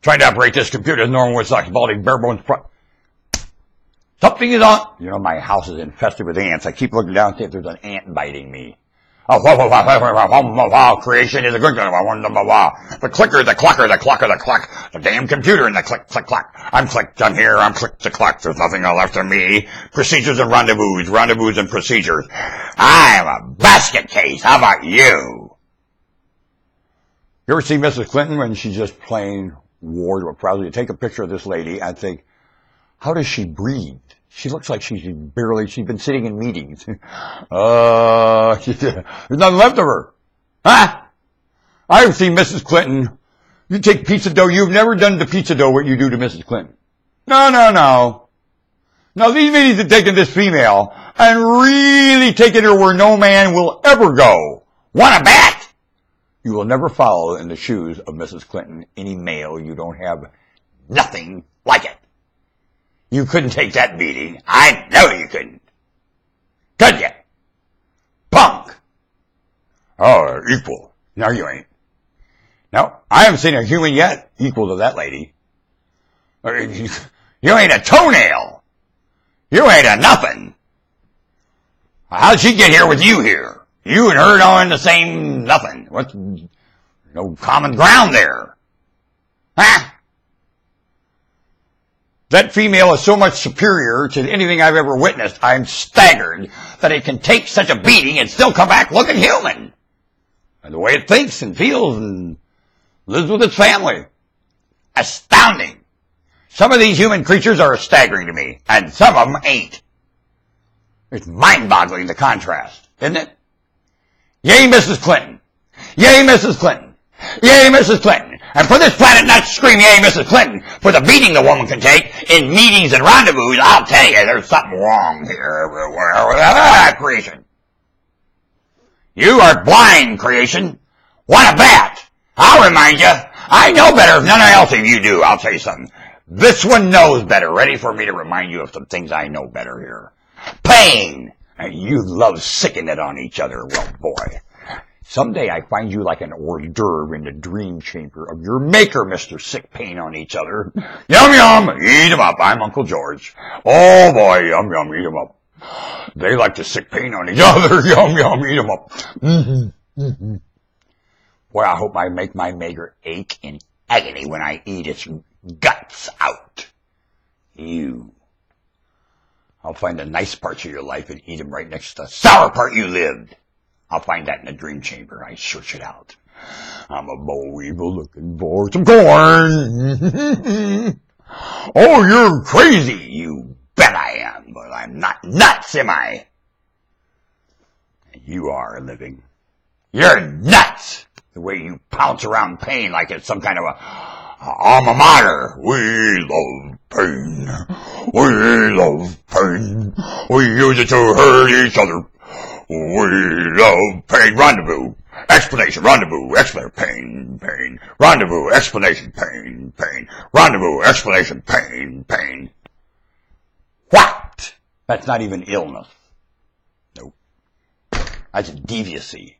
Trying to operate this computer as normal with such balding bare bones. Something is on. You know, my house is infested with ants. I keep looking down to see if there's an ant biting me. Oh, creation is a good one. The clicker, the clucker, the clucker, the cluck. The damn computer and the click, click, clack. I'm clicked, I'm here, I'm clicked, the cluck. There's nothing left of me. Procedures and rendezvous and procedures. I'm a basket case. How about you? You ever see Mrs. Clinton when she's just playing war to a crowd? You take a picture of this lady and think, how does she breathe? She looks like she's been sitting in meetings. There's nothing left of her. Huh? I've seen Mrs. Clinton. You take pizza dough. You've never done to pizza dough what you do to Mrs. Clinton. No. No, these meetings have taken this female and really taken her where no man will ever go. Want a bet? You will never follow in the shoes of Mrs. Clinton any male. You don't have nothing like it. You couldn't take that beating. I know you couldn't. Could you? Punk! Oh, equal. No, you ain't. No, I haven't seen a human yet equal to that lady. You ain't a toenail. You ain't a nothing. How'd she get here with you here? You and her knowing the same nothing. What's no common ground there? Huh? That female is so much superior to anything I've ever witnessed, I'm staggered that it can take such a beating and still come back looking human. And the way it thinks and feels and lives with its family. Astounding. Some of these human creatures are staggering to me, and some of them ain't. It's mind-boggling, the contrast, isn't it? Yay, Mrs. Clinton. Yay, Mrs. Clinton. Yay, Mrs. Clinton. And for this planet not to scream, yay, Mrs. Clinton, for the beating the woman can take in meetings and rendezvous, I'll tell you, there's something wrong here everywhere. Creation. You are blind, creation. What a bat. I'll remind you. I know better if none else of you do. I'll tell you something. This one knows better. Ready for me to remind you of some things I know better here. Pain. And you love sicking it on each other. Well, boy. Someday I find you like an hors d'oeuvre in the dream chamber of your maker, Mr. Sick Pain on each other. Yum, yum, eat 'em up. I'm Uncle George. Oh, boy, yum, yum, eat 'em up. They like to sick pain on each other. Yum, yum, eat 'em up. Mm-hmm, mm-hmm. Boy, I hope I make my maker ache in agony when I eat its guts out. I'll find the nice parts of your life and eat them right next to the sour part you lived. I'll find that in the dream chamber. I search it out. I'm a boll weevil looking for some corn. Oh, you're crazy. You bet I am. But I'm not nuts, am I? And you are living. You're nuts. The way you pounce around pain like it's some kind of a alma mater. We love pain. We love pain. We use it to hurt each other. We love pain. Rendezvous. Explanation. Rendezvous. Explanation. Pain. Rendezvous. Explanation. Pain. Pain. Rendezvous. Explanation. Pain. Pain. What? That's not even illness. Nope. That's deviancy.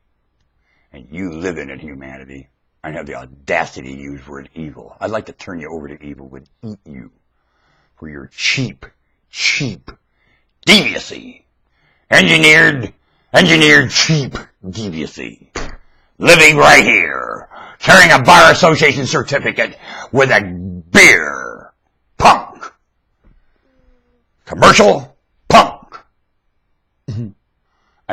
And you live in it, humanity. I have the audacity to use the word evil. I'd like to turn you over to evil would eat you for your cheap deviancy. Engineered cheap deviancy. Living right here. Carrying a bar association certificate with a beer. Punk. Commercial. Punk. And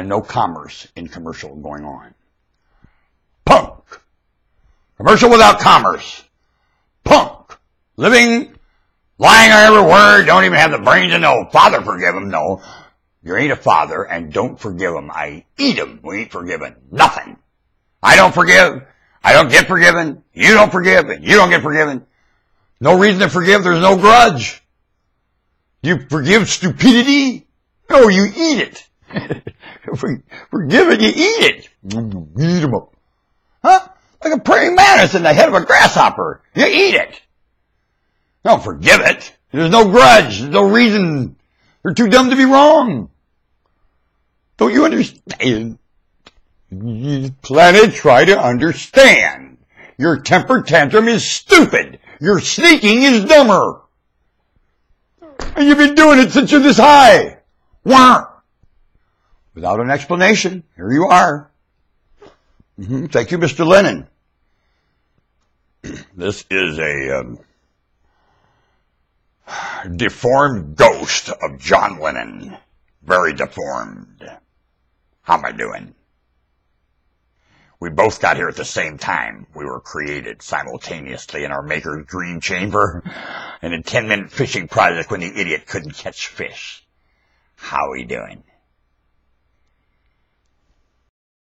no commerce in commercial going on. Punk. Commercial without commerce. Punk. Living, lying on every word, don't even have the brains to know. Father forgive him, no. You ain't a father, and don't forgive him. I eat him. We ain't forgiven. Nothing. I don't forgive. I don't get forgiven. You don't forgive, and you don't get forgiven. No reason to forgive. There's no grudge. You forgive stupidity? No, you eat it. Forgive it, you eat it. Eat him up. Huh? Like a praying mantis in the head of a grasshopper. You eat it. Don't forgive it. There's no grudge. There's no reason. They're too dumb to be wrong. Don't you understand? Planet, try to understand. Your temper tantrum is stupid. Your sneaking is dumber. And you've been doing it since you're this high. Wah! Without an explanation, here you are. Thank you, Mr. Lennon. This is a deformed ghost of John Lennon. Very deformed. How am I doing? We both got here at the same time. We were created simultaneously in our maker's dream chamber in a 10-minute fishing project when the idiot couldn't catch fish. How are we doing?